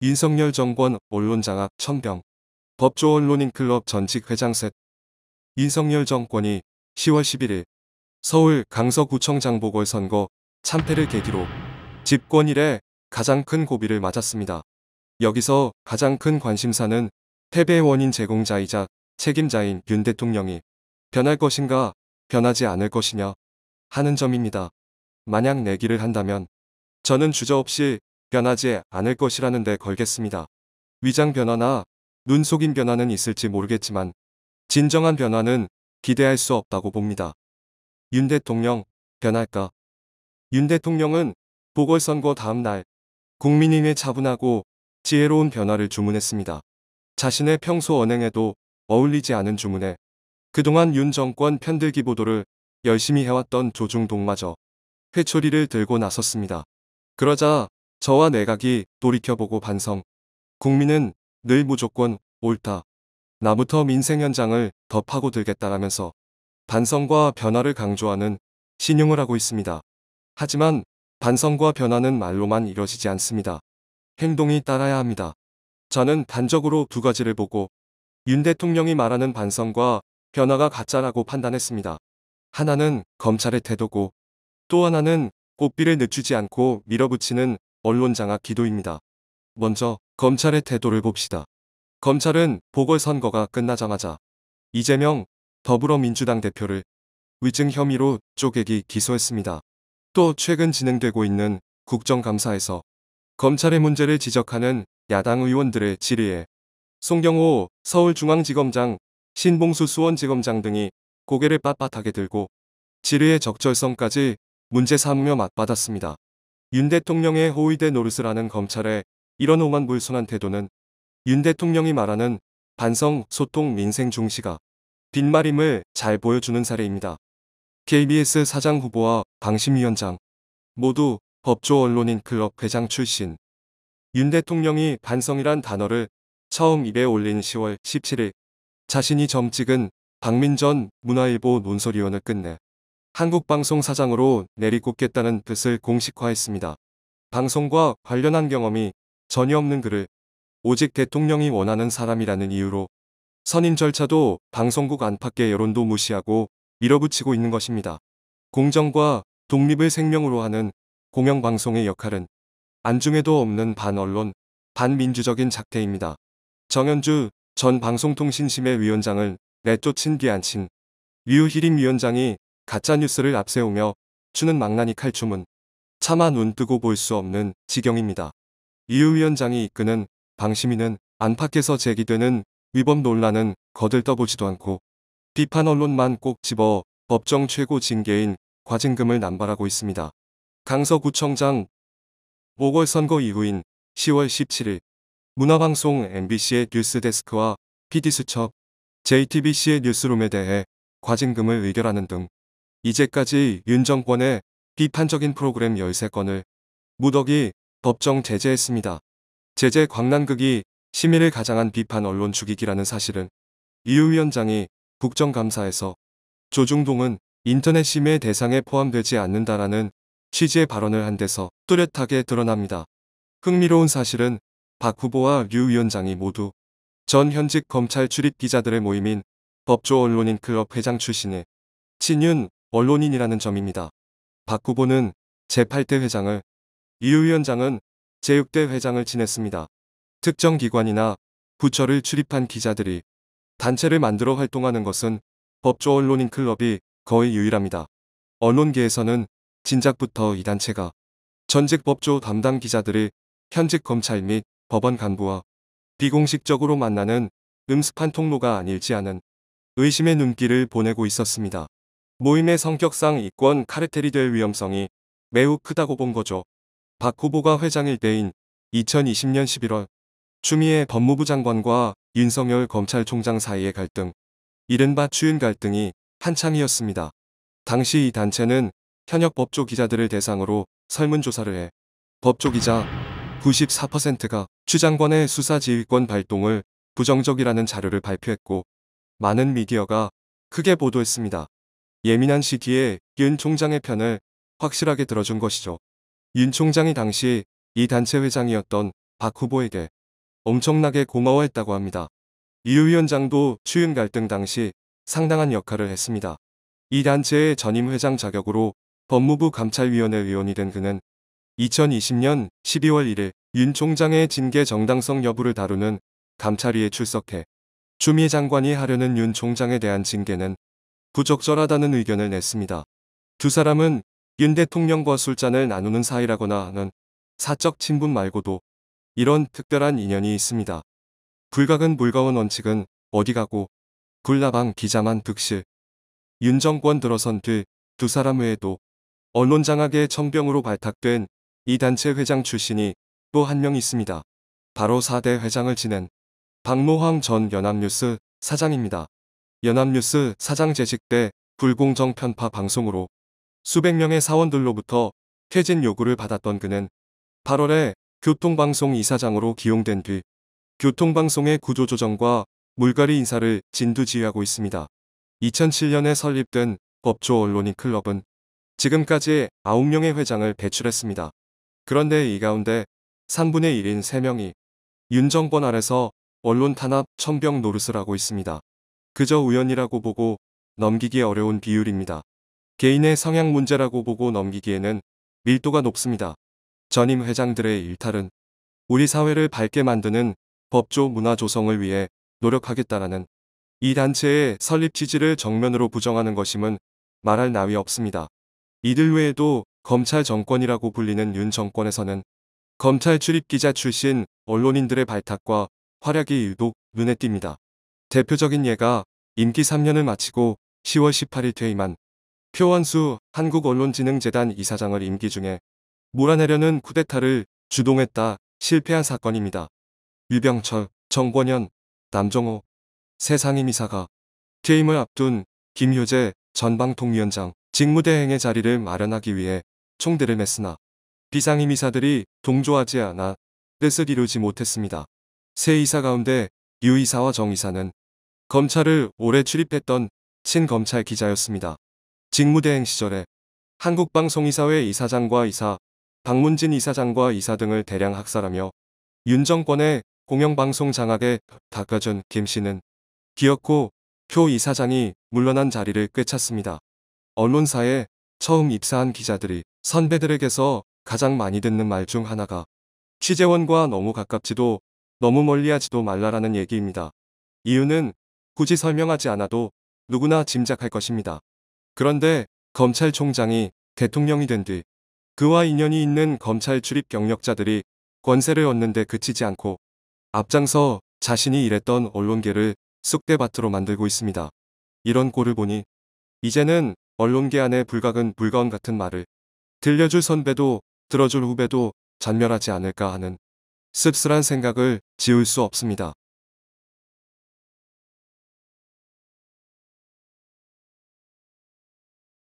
윤석열 정권 언론장악 청병. 법조 언론인클럽 전직 회장 셋. 윤석열 정권이 10월 11일 서울 강서구청장 보궐선거 참패를 계기로 집권 이래 가장 큰 고비를 맞았습니다. 여기서 가장 큰 관심사는 패배의 원인 제공자이자 책임자인 윤 대통령이 변할 것인가 변하지 않을 것이냐 하는 점입니다. 만약 내기를 한다면 저는 주저없이 변하지 않을 것이라는 데 걸겠습니다. 위장 변화나 눈속임 변화는 있을지 모르겠지만 진정한 변화는 기대할 수 없다고 봅니다. 윤 대통령 변할까? 윤 대통령은 보궐선거 다음 날 국민의힘에 차분하고 지혜로운 변화를 주문했습니다. 자신의 평소 언행에도 어울리지 않은 주문에 그동안 윤 정권 편들기 보도를 열심히 해왔던 조중동마저 회초리를 들고 나섰습니다. 그러자 저와 내각이 돌이켜보고 반성. 국민은 늘 무조건 옳다. 나부터 민생 현장을 더 파고들겠다라면서 반성과 변화를 강조하는 신용을 하고 있습니다. 하지만 반성과 변화는 말로만 이뤄지지 않습니다. 행동이 따라야 합니다. 저는 단적으로 두 가지를 보고 윤 대통령이 말하는 반성과 변화가 가짜라고 판단했습니다. 하나는 검찰의 태도고 또 하나는 고삐를 늦추지 않고 밀어붙이는 언론장악 기도입니다. 먼저 검찰의 태도를 봅시다. 검찰은 보궐선거가 끝나자마자 이재명 더불어민주당 대표를 위증 혐의로 쪼개기 기소했습니다. 또 최근 진행되고 있는 국정감사에서 검찰의 문제를 지적하는 야당 의원들의 질의에 송경호 서울중앙지검장, 신봉수 수원지검장 등이 고개를 빳빳하게 들고 질의의 적절성까지 문제 삼으며 맞받았습니다. 윤 대통령의 호위대 노릇을 하는 검찰의 이런 오만불순한 태도는 윤 대통령이 말하는 반성, 소통, 민생 중시가 빈말임을 잘 보여주는 사례입니다. KBS 사장 후보와 방심위원장 모두 법조 언론인클럽 회장 출신. 윤 대통령이 반성이란 단어를 처음 입에 올린 10월 17일 자신이 점찍은 박민전 문화일보 논설위원을 끝내 한국방송 사장으로 내리꽂겠다는 뜻을 공식화했습니다. 방송과 관련한 경험이 전혀 없는 그를 오직 대통령이 원하는 사람이라는 이유로 선임 절차도 방송국 안팎의 여론도 무시하고 밀어붙이고 있는 것입니다. 공정과 독립을 생명으로 하는 공영방송의 역할은 안중에도 없는 반언론, 반민주적인 작태입니다. 정현주 전 방송통신심의위원장을 내쫓은 뒤 앉힌 류희림 위원장이 가짜뉴스를 앞세우며 추는 망나니 칼춤은 차마 눈 뜨고 볼 수 없는 지경입니다. 류 위원장이 이끄는 방심위는 안팎에서 제기되는 위법 논란은 거들떠보지도 않고 비판 언론만 꼭 집어 법정 최고 징계인 과징금을 남발하고 있습니다. 강서구청장 보궐선거 이후인 10월 17일 문화방송 MBC의 뉴스데스크와 PD수첩, JTBC의 뉴스룸에 대해 과징금을 의결하는 등 이제까지 윤 정권의 비판적인 프로그램 13건을 무더기 법정 제재했습니다. 제재 광란극이 심의를 가장한 비판 언론 죽이기라는 사실은 류 위원장이 국정감사에서 조중동은 인터넷 심의 대상에 포함되지 않는다라는 취지의 발언을 한 데서 뚜렷하게 드러납니다. 흥미로운 사실은 박 후보와 류 위원장이 모두 전 현직 검찰 출입 기자들의 모임인 법조 언론인클럽 회장 출신의 친윤 언론인이라는 점입니다. 박 후보는 제8대 회장을, 류 위원장은 제6대 회장을 지냈습니다. 특정 기관이나 부처를 출입한 기자들이 단체를 만들어 활동하는 것은 법조 언론인클럽이 거의 유일합니다. 언론계에서는 진작부터 이 단체가 전직 법조 담당 기자들이 현직 검찰 및 법원 간부와 비공식적으로 만나는 음습한 통로가 아닐지 하는 의심의 눈길을 보내고 있었습니다. 모임의 성격상 이권 카르텔이 될 위험성이 매우 크다고 본 거죠. 박 후보가 회장일 때인 2020년 11월 추미애 법무부 장관과 윤석열 검찰총장 사이의 갈등, 이른바 추윤 갈등이 한창이었습니다. 당시 이 단체는 현역 법조 기자들을 대상으로 설문조사를 해 법조 기자 94%가 추 장관의 수사지휘권 발동을 부정적이라는 자료를 발표했고 많은 미디어가 크게 보도했습니다. 예민한 시기에 윤 총장의 편을 확실하게 들어준 것이죠. 윤 총장이 당시 이 단체 회장이었던 박 후보에게 엄청나게 고마워했다고 합니다. 유 위원장도 추윤 갈등 당시 상당한 역할을 했습니다. 이 단체의 전임 회장 자격으로 법무부 감찰위원회 의원이 된 그는 2020년 12월 1일 윤 총장의 징계 정당성 여부를 다루는 감찰위에 출석해 추미애 장관이 하려는 윤 총장에 대한 징계는 부적절하다는 의견을 냈습니다. 두 사람은 윤 대통령과 술잔을 나누는 사이라거나 하는 사적 친분 말고도 이런 특별한 인연이 있습니다. 불각은 불가원 원칙은 어디 가고 불나방 기자만 득실. 윤 정권 들어선 뒤 두 사람 외에도 언론 장악의 청병으로 발탁된 이 단체 회장 출신이 또 한 명 있습니다. 바로 4대 회장을 지낸 박노황 전 연합뉴스 사장입니다. 연합뉴스 사장 재직 때 불공정 편파 방송으로 수백 명의 사원들로부터 퇴진 요구를 받았던 그는 8월에 교통방송 이사장으로 기용된 뒤 교통방송의 구조조정과 물갈이 인사를 진두지휘하고 있습니다. 2007년에 설립된 법조 언론인 클럽은 지금까지 9명의 회장을 배출했습니다. 그런데 이 가운데 3분의 1인 3명이 윤 정권 아래서 언론 탄압 청병 노릇을 하고 있습니다. 그저 우연이라고 보고 넘기기 어려운 비율입니다. 개인의 성향 문제라고 보고 넘기기에는 밀도가 높습니다. 전임 회장들의 일탈은 우리 사회를 밝게 만드는 법조 문화 조성을 위해 노력하겠다라는 이 단체의 설립 취지를 정면으로 부정하는 것임은 말할 나위 없습니다. 이들 외에도 검찰 정권이라고 불리는 윤 정권에서는 검찰 출입 기자 출신 언론인들의 발탁과 활약이 유독 눈에 띕니다. 대표적인 예가 임기 3년을 마치고 10월 18일 퇴임한 표원수 한국언론진흥재단 이사장을 임기 중에 몰아내려는 쿠데타를 주동했다 실패한 사건입니다. 유병철, 정권현, 남정호 세 상임이사가 퇴임을 앞둔 김효재 전 방통위원장 직무대행의 자리를 마련하기 위해 총대를 맸으나 비상임이사들이 동조하지 않아 뜻을 이루지 못했습니다. 세 이사 가운데 유 이사와 정 이사는 검찰을 오래 출입했던 친검찰 기자였습니다. 직무대행 시절에 한국방송이사회 이사장과 이사, 박문진 이사장과 이사 등을 대량 학살하며 윤 정권의 공영방송 장악에 닦아준 김 씨는 기어코 표 이사장이 물러난 자리를 꿰찼습니다. 언론사에 처음 입사한 기자들이 선배들에게서 가장 많이 듣는 말 중 하나가 취재원과 너무 가깝지도 너무 멀리하지도 말라라는 얘기입니다. 이유는 굳이 설명하지 않아도 누구나 짐작할 것입니다. 그런데 검찰총장이 대통령이 된 뒤 그와 인연이 있는 검찰 출입 경력자들이 권세를 얻는 데 그치지 않고 앞장서 자신이 일했던 언론계를 쑥대밭으로 만들고 있습니다. 이런 꼴을 보니 이제는 언론계 안에 불각은 불가원 같은 말을 들려줄 선배도 들어줄 후배도 전멸하지 않을까 하는 씁쓸한 생각을 지울 수 없습니다.